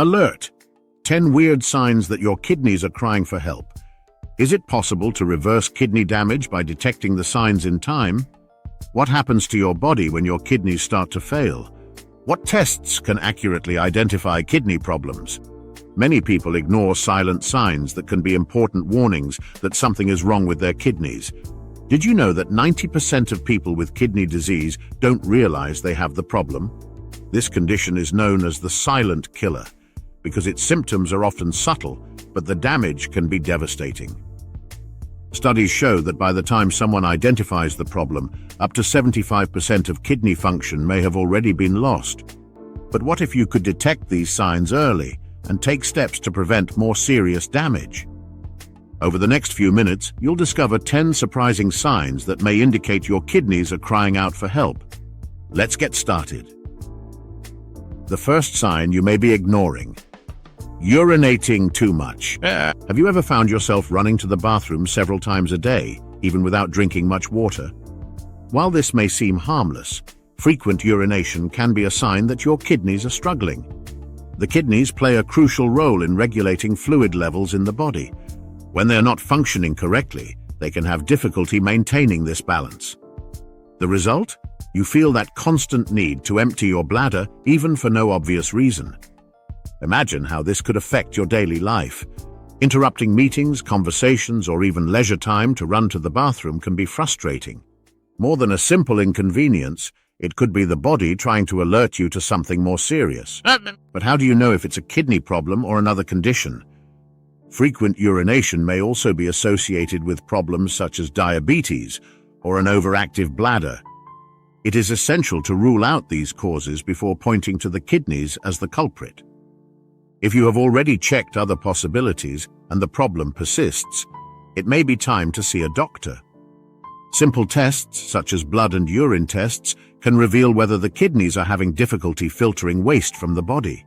Alert! 10 weird signs that your kidneys are crying for help. Is it possible to reverse kidney damage by detecting the signs in time? What happens to your body when your kidneys start to fail? What tests can accurately identify kidney problems? Many people ignore silent signs that can be important warnings that something is wrong with their kidneys. Did you know that 90% of people with kidney disease don't realize they have the problem? This condition is known as the silent killer because its symptoms are often subtle, but the damage can be devastating. Studies show that by the time someone identifies the problem, up to 75% of kidney function may have already been lost. But what if you could detect these signs early and take steps to prevent more serious damage? Over the next few minutes, you'll discover 10 surprising signs that may indicate your kidneys are crying out for help. Let's get started. The first sign you may be ignoring: urinating too much. Have you ever found yourself running to the bathroom several times a day, even without drinking much water? While this may seem harmless, frequent urination can be a sign that your kidneys are struggling. The kidneys play a crucial role in regulating fluid levels in the body. When they're not functioning correctly, they can have difficulty maintaining this balance. The result? You feel that constant need to empty your bladder, even for no obvious reason. Imagine how this could affect your daily life. Interrupting meetings, conversations, or even leisure time to run to the bathroom can be frustrating. More than a simple inconvenience, it could be the body trying to alert you to something more serious. But how do you know if it's a kidney problem or another condition? Frequent urination may also be associated with problems such as diabetes or an overactive bladder. It is essential to rule out these causes before pointing to the kidneys as the culprit. If you have already checked other possibilities and the problem persists, it may be time to see a doctor. Simple tests, such as blood and urine tests, can reveal whether the kidneys are having difficulty filtering waste from the body.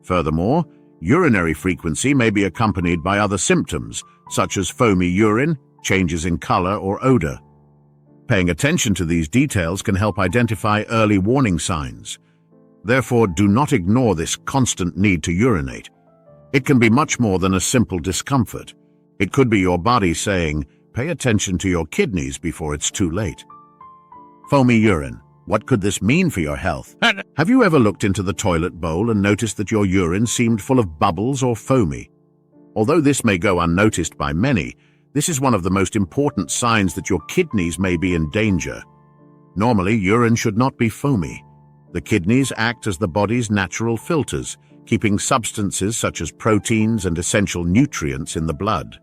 Furthermore, urinary frequency may be accompanied by other symptoms, such as foamy urine, changes in color or odor. Paying attention to these details can help identify early warning signs. Therefore, do not ignore this constant need to urinate. It can be much more than a simple discomfort. It could be your body saying, "Pay attention to your kidneys before it's too late." Foamy urine. What could this mean for your health? Have you ever looked into the toilet bowl and noticed that your urine seemed full of bubbles or foamy? Although this may go unnoticed by many, this is one of the most important signs that your kidneys may be in danger. Normally, urine should not be foamy. The kidneys act as the body's natural filters, keeping substances such as proteins and essential nutrients in the blood.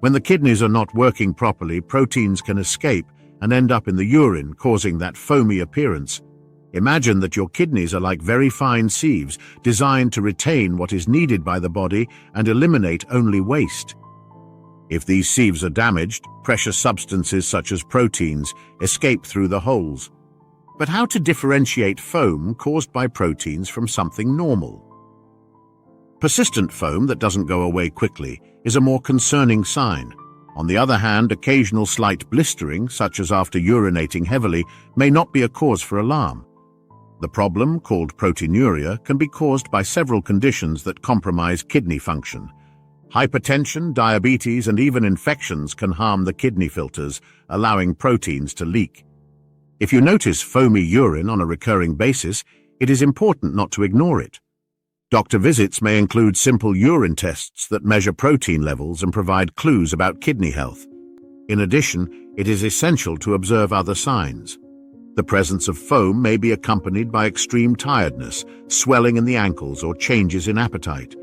When the kidneys are not working properly, proteins can escape and end up in the urine, causing that foamy appearance. Imagine that your kidneys are like very fine sieves, designed to retain what is needed by the body and eliminate only waste. If these sieves are damaged, precious substances such as proteins escape through the holes. But how to differentiate foam caused by proteins from something normal? Persistent foam that doesn't go away quickly is a more concerning sign. On the other hand, occasional slight blistering, such as after urinating heavily, may not be a cause for alarm. The problem, called proteinuria, can be caused by several conditions that compromise kidney function. Hypertension, diabetes, and even infections can harm the kidney filters, allowing proteins to leak. If you notice foamy urine on a recurring basis, it is important not to ignore it. Doctor visits may include simple urine tests that measure protein levels and provide clues about kidney health. In addition, it is essential to observe other signs. The presence of foam may be accompanied by extreme tiredness, swelling in the ankles, or changes in appetite.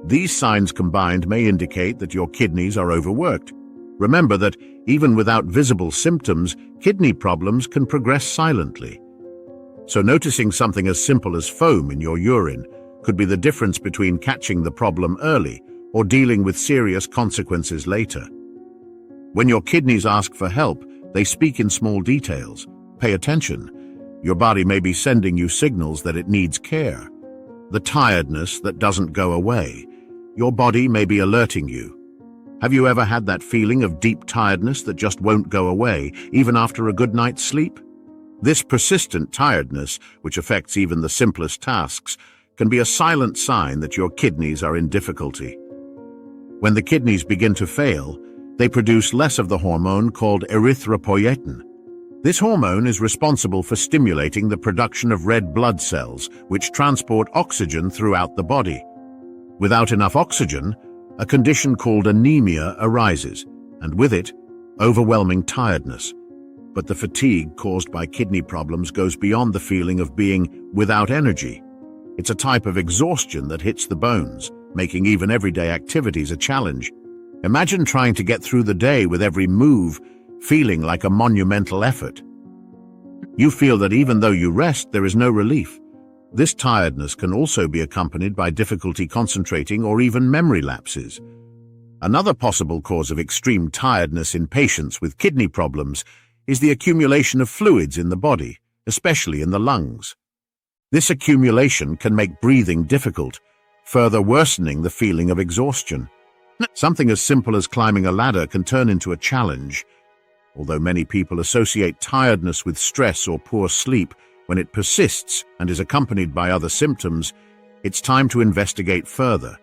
These signs combined may indicate that your kidneys are overworked. Remember that even without visible symptoms, kidney problems can progress silently. So noticing something as simple as foam in your urine could be the difference between catching the problem early or dealing with serious consequences later. When your kidneys ask for help, they speak in small details. Pay attention. Your body may be sending you signals that it needs care. The tiredness that doesn't go away. Your body may be alerting you. Have you ever had that feeling of deep tiredness that just won't go away, even after a good night's sleep? This persistent tiredness, which affects even the simplest tasks, can be a silent sign that your kidneys are in difficulty. When the kidneys begin to fail, they produce less of the hormone called erythropoietin. This hormone is responsible for stimulating the production of red blood cells, which transport oxygen throughout the body. Without enough oxygen, a condition called anemia arises, and with it, overwhelming tiredness. But the fatigue caused by kidney problems goes beyond the feeling of being without energy. It's a type of exhaustion that hits the bones, making even everyday activities a challenge. Imagine trying to get through the day with every move feeling like a monumental effort. You feel that even though you rest, there is no relief. This tiredness can also be accompanied by difficulty concentrating or even memory lapses. Another possible cause of extreme tiredness in patients with kidney problems is the accumulation of fluids in the body, especially in the lungs. This accumulation can make breathing difficult, further worsening the feeling of exhaustion. Something as simple as climbing a ladder can turn into a challenge. Although many people associate tiredness with stress or poor sleep, when it persists and is accompanied by other symptoms, it's time to investigate further.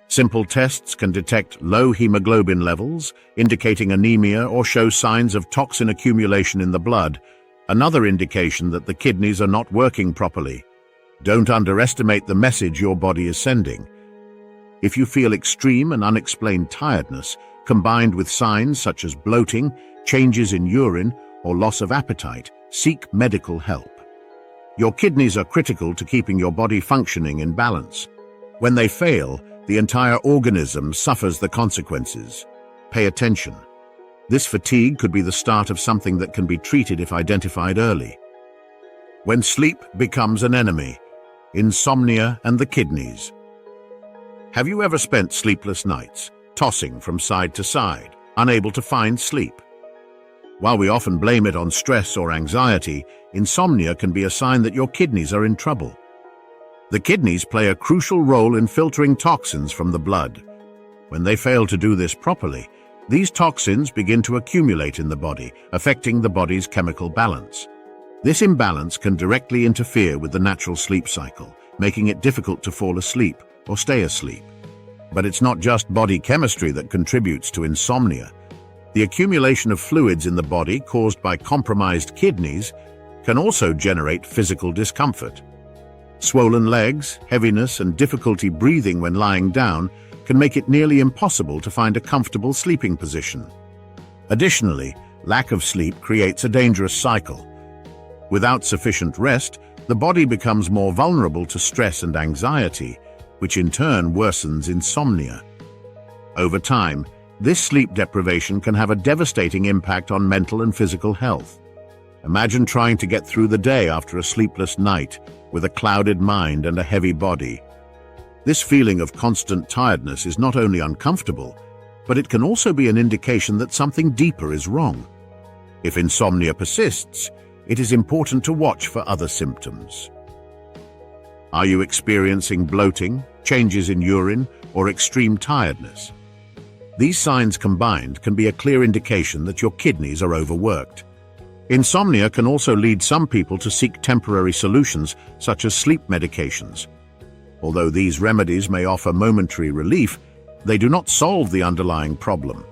Simple tests can detect low hemoglobin levels, indicating anemia, or show signs of toxin accumulation in the blood, another indication that the kidneys are not working properly. Don't underestimate the message your body is sending. If you feel extreme and unexplained tiredness, combined with signs such as bloating, changes in urine, or loss of appetite, seek medical help. Your kidneys are critical to keeping your body functioning in balance. When they fail, the entire organism suffers the consequences. Pay attention. This fatigue could be the start of something that can be treated if identified early. When sleep becomes an enemy, insomnia and the kidneys. Have you ever spent sleepless nights, tossing from side to side, unable to find sleep? While we often blame it on stress or anxiety, insomnia can be a sign that your kidneys are in trouble. The kidneys play a crucial role in filtering toxins from the blood. When they fail to do this properly, these toxins begin to accumulate in the body, affecting the body's chemical balance. This imbalance can directly interfere with the natural sleep cycle, making it difficult to fall asleep or stay asleep. But it's not just body chemistry that contributes to insomnia. The accumulation of fluids in the body caused by compromised kidneys can also generate physical discomfort. Swollen legs, heaviness, and difficulty breathing when lying down can make it nearly impossible to find a comfortable sleeping position. Additionally, lack of sleep creates a dangerous cycle. Without sufficient rest, the body becomes more vulnerable to stress and anxiety, which in turn worsens insomnia. Over time, this sleep deprivation can have a devastating impact on mental and physical health. Imagine trying to get through the day after a sleepless night with a clouded mind and a heavy body. This feeling of constant tiredness is not only uncomfortable, but it can also be an indication that something deeper is wrong. If insomnia persists, it is important to watch for other symptoms. Are you experiencing bloating, changes in urine, or extreme tiredness? These signs combined can be a clear indication that your kidneys are overworked. Insomnia can also lead some people to seek temporary solutions, such as sleep medications. Although these remedies may offer momentary relief, they do not solve the underlying problem.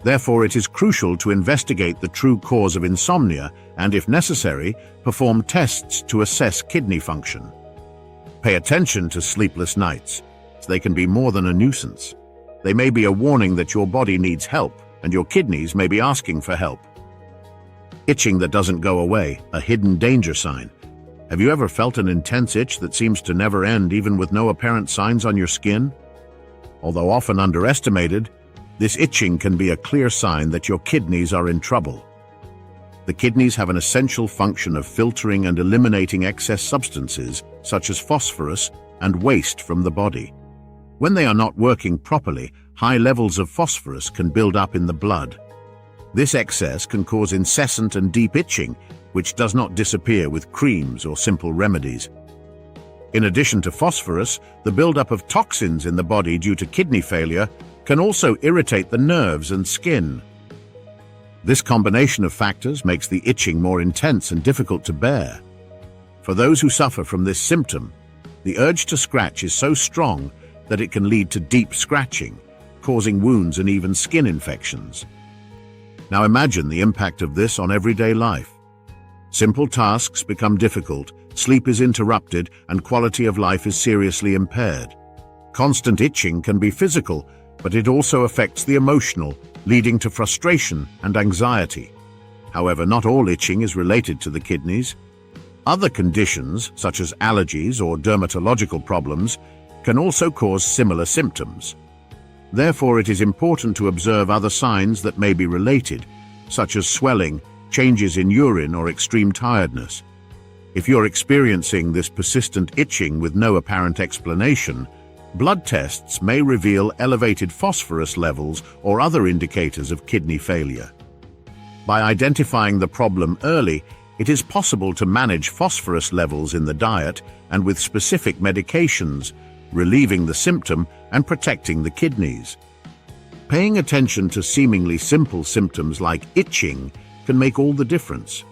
Therefore, it is crucial to investigate the true cause of insomnia and, if necessary, perform tests to assess kidney function. Pay attention to sleepless nights. They can be more than a nuisance. They may be a warning that your body needs help, and your kidneys may be asking for help. Itching that doesn't go away, a hidden danger sign. Have you ever felt an intense itch that seems to never end, even with no apparent signs on your skin? Although often underestimated, this itching can be a clear sign that your kidneys are in trouble. The kidneys have an essential function of filtering and eliminating excess substances, such as phosphorus and waste from the body. When they are not working properly, high levels of phosphorus can build up in the blood. This excess can cause incessant and deep itching, which does not disappear with creams or simple remedies. In addition to phosphorus, the buildup of toxins in the body due to kidney failure can also irritate the nerves and skin. This combination of factors makes the itching more intense and difficult to bear. For those who suffer from this symptom, The urge to scratch is so strong that it can lead to deep scratching, causing wounds and even skin infections. Now imagine the impact of this on everyday life. Simple tasks become difficult, sleep is interrupted, and quality of life is seriously impaired. Constant itching can be physical, but it also affects the emotional, leading to frustration and anxiety. However, not all itching is related to the kidneys. Other conditions, such as allergies or dermatological problems, can also cause similar symptoms. Therefore, it is important to observe other signs that may be related, such as swelling, changes in urine, or extreme tiredness. If you're experiencing this persistent itching with no apparent explanation, blood tests may reveal elevated phosphorus levels or other indicators of kidney failure. By identifying the problem early, it is possible to manage phosphorus levels in the diet and with specific medications, relieving the symptom and protecting the kidneys. Paying attention to seemingly simple symptoms like itching can make all the difference.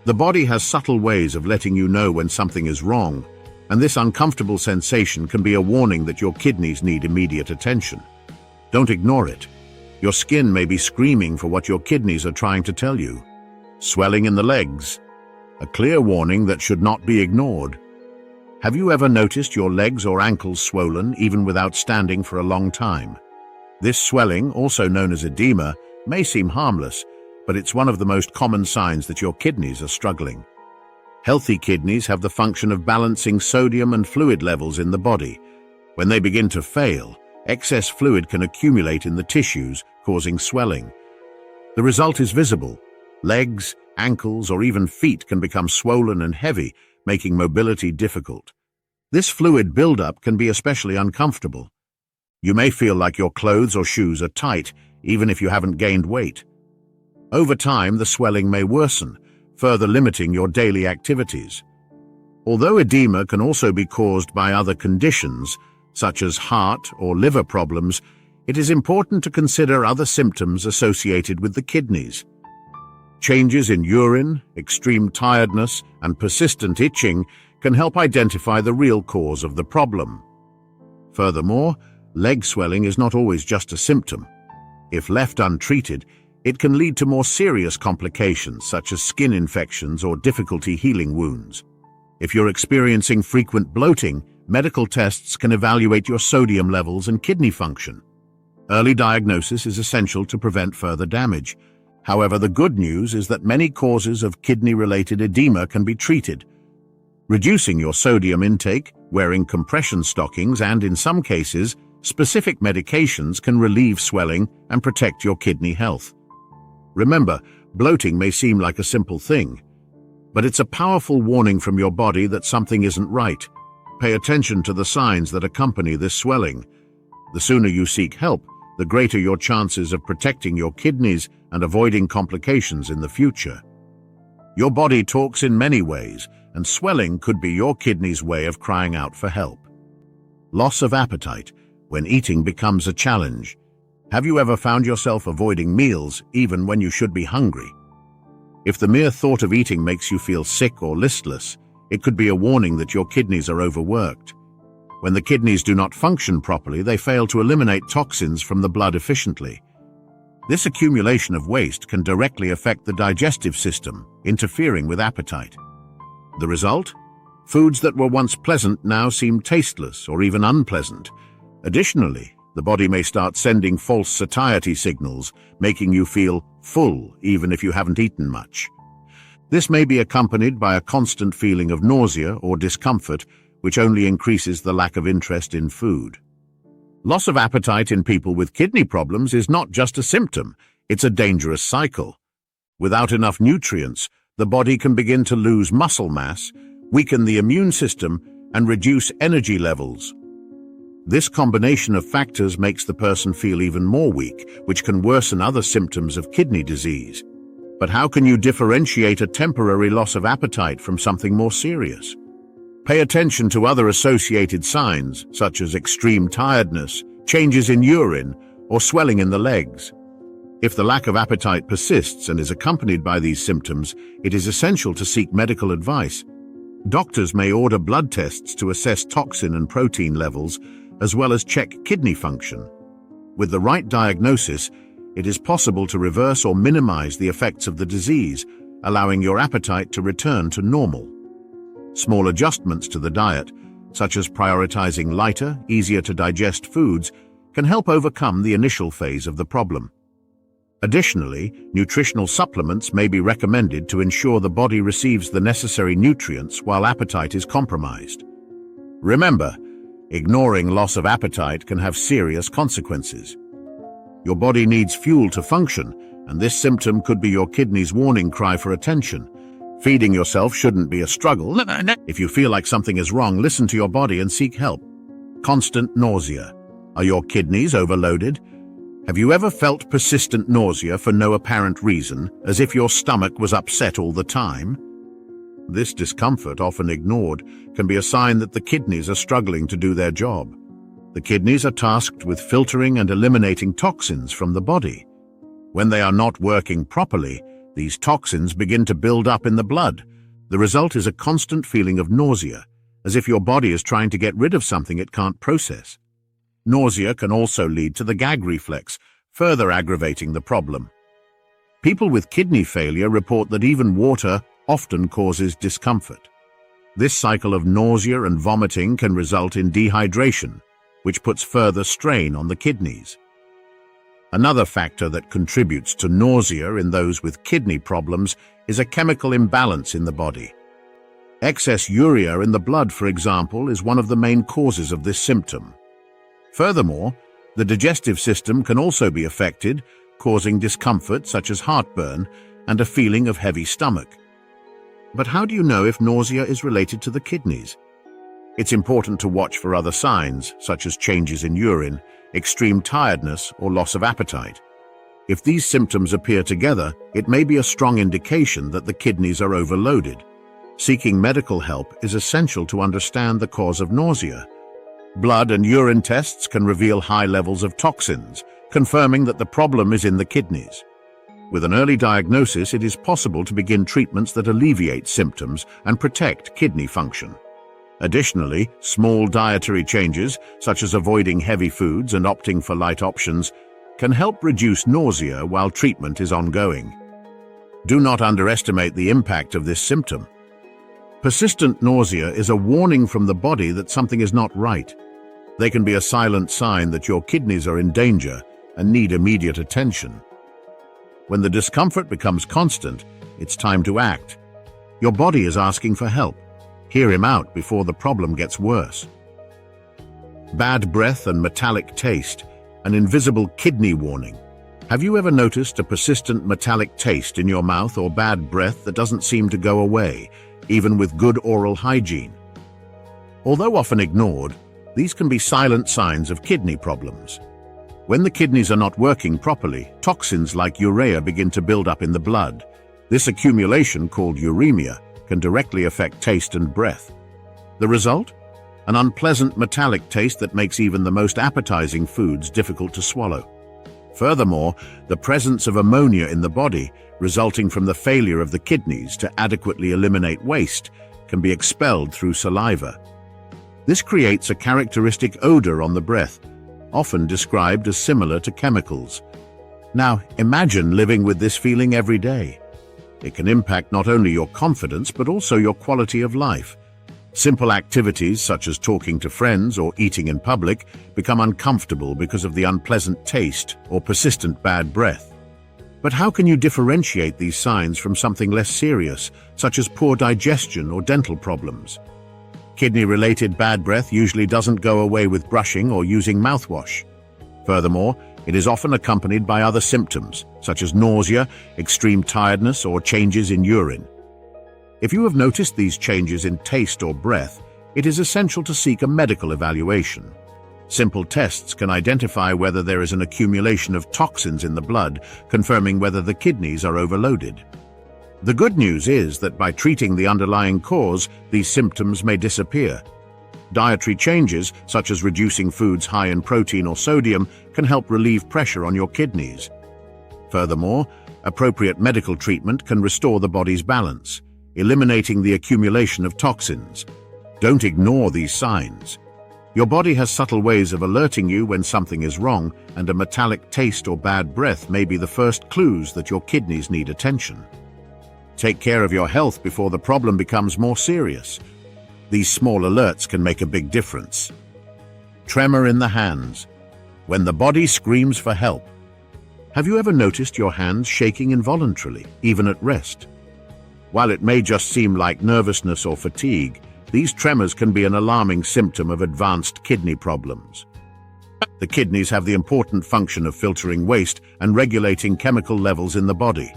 The body has subtle ways of letting you know when something is wrong, and this uncomfortable sensation can be a warning that your kidneys need immediate attention. Don't ignore it. Your skin may be screaming for what your kidneys are trying to tell you. Swelling in the legs, a clear warning that should not be ignored. Have you ever noticed your legs or ankles swollen even without standing for a long time? This swelling, also known as edema, may seem harmless, but it's one of the most common signs that your kidneys are struggling. Healthy kidneys have the function of balancing sodium and fluid levels in the body. When they begin to fail, excess fluid can accumulate in the tissues, causing swelling. The result is visible. Legs, ankles, or even feet can become swollen and heavy, making mobility difficult. This fluid buildup can be especially uncomfortable. You may feel like your clothes or shoes are tight, even if you haven't gained weight. Over time, the swelling may worsen, further limiting your daily activities. Although edema can also be caused by other conditions, such as heart or liver problems, it is important to consider other symptoms associated with the kidneys. Changes in urine, extreme tiredness, and persistent itching can help identify the real cause of the problem. Furthermore, leg swelling is not always just a symptom. If left untreated, it can lead to more serious complications such as skin infections or difficulty healing wounds. If you're experiencing frequent bloating, medical tests can evaluate your sodium levels and kidney function. Early diagnosis is essential to prevent further damage. However, the good news is that many causes of kidney-related edema can be treated. Reducing your sodium intake, wearing compression stockings, and in some cases, specific medications can relieve swelling and protect your kidney health. Remember, bloating may seem like a simple thing, but it's a powerful warning from your body that something isn't right. Pay attention to the signs that accompany this swelling. The sooner you seek help, the greater your chances of protecting your kidneys and avoiding complications in the future. Your body talks in many ways, and swelling could be your kidney's way of crying out for help. Loss of appetite, when eating becomes a challenge. Have you ever found yourself avoiding meals even when you should be hungry? If the mere thought of eating makes you feel sick or listless, it could be a warning that your kidneys are overworked. When the kidneys do not function properly, they fail to eliminate toxins from the blood efficiently. This accumulation of waste can directly affect the digestive system, interfering with appetite. The result? Foods that were once pleasant now seem tasteless or even unpleasant. Additionally, the body may start sending false satiety signals, making you feel full even if you haven't eaten much. This may be accompanied by a constant feeling of nausea or discomfort, which only increases the lack of interest in food. Loss of appetite in people with kidney problems is not just a symptom, it's a dangerous cycle. Without enough nutrients, the body can begin to lose muscle mass, weaken the immune system, and reduce energy levels. This combination of factors makes the person feel even more weak, which can worsen other symptoms of kidney disease. But how can you differentiate a temporary loss of appetite from something more serious? Pay attention to other associated signs, such as extreme tiredness, changes in urine, or swelling in the legs. If the lack of appetite persists and is accompanied by these symptoms, it is essential to seek medical advice. Doctors may order blood tests to assess toxin and protein levels, as well as check kidney function. With the right diagnosis, it is possible to reverse or minimize the effects of the disease, allowing your appetite to return to normal. Small adjustments to the diet, such as prioritizing lighter, easier-to-digest foods, can help overcome the initial phase of the problem. Additionally, nutritional supplements may be recommended to ensure the body receives the necessary nutrients while appetite is compromised. Remember, ignoring loss of appetite can have serious consequences. Your body needs fuel to function, and this symptom could be your kidney's warning cry for attention. Feeding yourself shouldn't be a struggle. If you feel like something is wrong, listen to your body and seek help. Constant nausea. Are your kidneys overloaded? Have you ever felt persistent nausea for no apparent reason, as if your stomach was upset all the time? This discomfort, often ignored, can be a sign that the kidneys are struggling to do their job. The kidneys are tasked with filtering and eliminating toxins from the body. When they are not working properly, these toxins begin to build up in the blood. The result is a constant feeling of nausea, as if your body is trying to get rid of something it can't process. Nausea can also lead to the gag reflex, further aggravating the problem. People with kidney failure report that even water often causes discomfort. This cycle of nausea and vomiting can result in dehydration, which puts further strain on the kidneys. Another factor that contributes to nausea in those with kidney problems is a chemical imbalance in the body. Excess urea in the blood, for example, is one of the main causes of this symptom. Furthermore, the digestive system can also be affected, causing discomfort such as heartburn and a feeling of heavy stomach. But how do you know if nausea is related to the kidneys? It's important to watch for other signs, such as changes in urine, extreme tiredness, or loss of appetite. If these symptoms appear together, it may be a strong indication that the kidneys are overloaded. Seeking medical help is essential to understand the cause of nausea. Blood and urine tests can reveal high levels of toxins, confirming that the problem is in the kidneys. With an early diagnosis, it is possible to begin treatments that alleviate symptoms and protect kidney function. Additionally, small dietary changes, such as avoiding heavy foods and opting for light options, can help reduce nausea while treatment is ongoing. Do not underestimate the impact of this symptom. Persistent nausea is a warning from the body that something is not right. They can be a silent sign that your kidneys are in danger and need immediate attention. When the discomfort becomes constant, it's time to act. Your body is asking for help. Hear him out before the problem gets worse. Bad breath and metallic taste, an invisible kidney warning. Have you ever noticed a persistent metallic taste in your mouth or bad breath that doesn't seem to go away, even with good oral hygiene? Although often ignored, these can be silent signs of kidney problems. When the kidneys are not working properly, toxins like urea begin to build up in the blood. This accumulation, called uremia, can directly affect taste and breath. The result? An unpleasant metallic taste that makes even the most appetizing foods difficult to swallow. Furthermore, the presence of ammonia in the body, resulting from the failure of the kidneys to adequately eliminate waste, can be expelled through saliva. This creates a characteristic odor on the breath, often described as similar to chemicals. Now, imagine living with this feeling every day. It can impact not only your confidence but also your quality of life. Simple activities such as talking to friends or eating in public become uncomfortable because of the unpleasant taste or persistent bad breath. But how can you differentiate these signs from something less serious, such as poor digestion or dental problems? Kidney-related bad breath usually doesn't go away with brushing or using mouthwash. Furthermore, it is often accompanied by other symptoms, such as nausea, extreme tiredness, or changes in urine. If you have noticed these changes in taste or breath, it is essential to seek a medical evaluation. Simple tests can identify whether there is an accumulation of toxins in the blood, confirming whether the kidneys are overloaded. The good news is that by treating the underlying cause, these symptoms may disappear. Dietary changes, such as reducing foods high in protein or sodium, can help relieve pressure on your kidneys. Furthermore, appropriate medical treatment can restore the body's balance. eliminating the accumulation of toxins. Don't ignore these signs. Your body has subtle ways of alerting you when something is wrong, and a metallic taste or bad breath may be the first clues that your kidneys need attention. Take care of your health before the problem becomes more serious. These small alerts can make a big difference. Tremor in the hands. When the body screams for help. Have you ever noticed your hands shaking involuntarily, even at rest? While it may just seem like nervousness or fatigue, these tremors can be an alarming symptom of advanced kidney problems. The kidneys have the important function of filtering waste and regulating chemical levels in the body.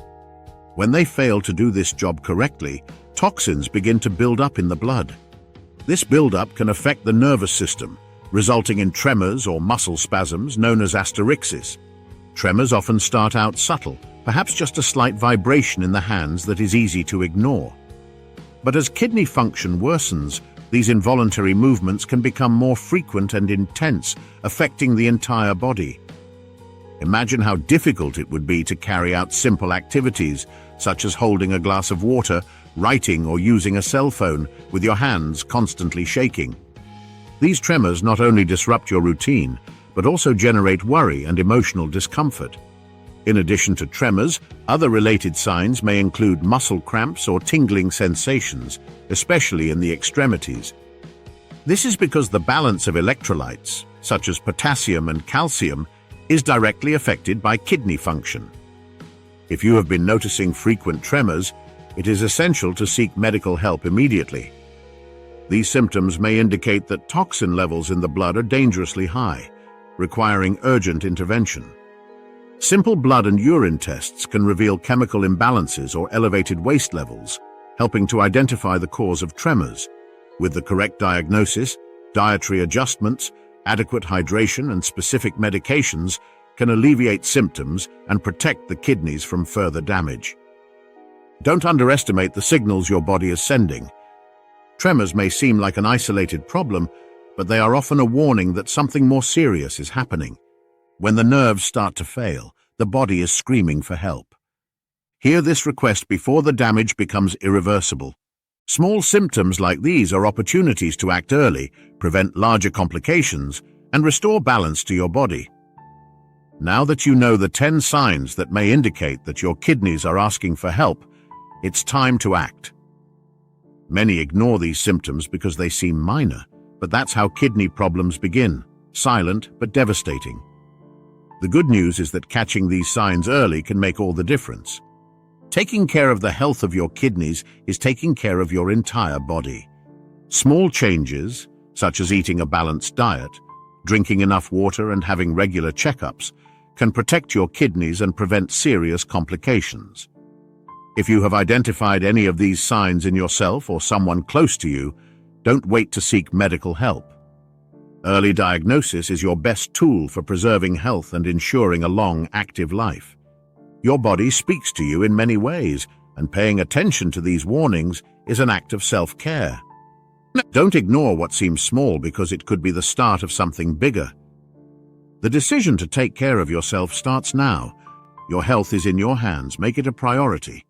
When they fail to do this job correctly, toxins begin to build up in the blood. This buildup can affect the nervous system, resulting in tremors or muscle spasms known as asterixis. Tremors often start out subtle, perhaps just a slight vibration in the hands that is easy to ignore. But as kidney function worsens, these involuntary movements can become more frequent and intense, affecting the entire body. Imagine how difficult it would be to carry out simple activities, such as holding a glass of water, writing, or using a cell phone, with your hands constantly shaking. These tremors not only disrupt your routine, but also generate worry and emotional discomfort. In addition to tremors, other related signs may include muscle cramps or tingling sensations, especially in the extremities. This is because the balance of electrolytes, such as potassium and calcium, is directly affected by kidney function. If you have been noticing frequent tremors, it is essential to seek medical help immediately. These symptoms may indicate that toxin levels in the blood are dangerously high, requiring urgent intervention. Simple blood and urine tests can reveal chemical imbalances or elevated waste levels, helping to identify the cause of tremors. With the correct diagnosis, dietary adjustments, adequate hydration, and specific medications can alleviate symptoms and protect the kidneys from further damage. Don't underestimate the signals your body is sending. Tremors may seem like an isolated problem, but they are often a warning that something more serious is happening. When the nerves start to fail, the body is screaming for help. Hear this request before the damage becomes irreversible. Small symptoms like these are opportunities to act early, prevent larger complications, and restore balance to your body. Now that you know the 10 signs that may indicate that your kidneys are asking for help, it's time to act. Many ignore these symptoms because they seem minor, but that's how kidney problems begin, silent but devastating. The good news is that catching these signs early can make all the difference. Taking care of the health of your kidneys is taking care of your entire body. Small changes, such as eating a balanced diet, drinking enough water, and having regular checkups, can protect your kidneys and prevent serious complications. If you have identified any of these signs in yourself or someone close to you, don't wait to seek medical help. Early diagnosis is your best tool for preserving health and ensuring a long, active life. Your body speaks to you in many ways, and paying attention to these warnings is an act of self-care. Don't ignore what seems small because it could be the start of something bigger. The decision to take care of yourself starts now. Your health is in your hands. Make it a priority.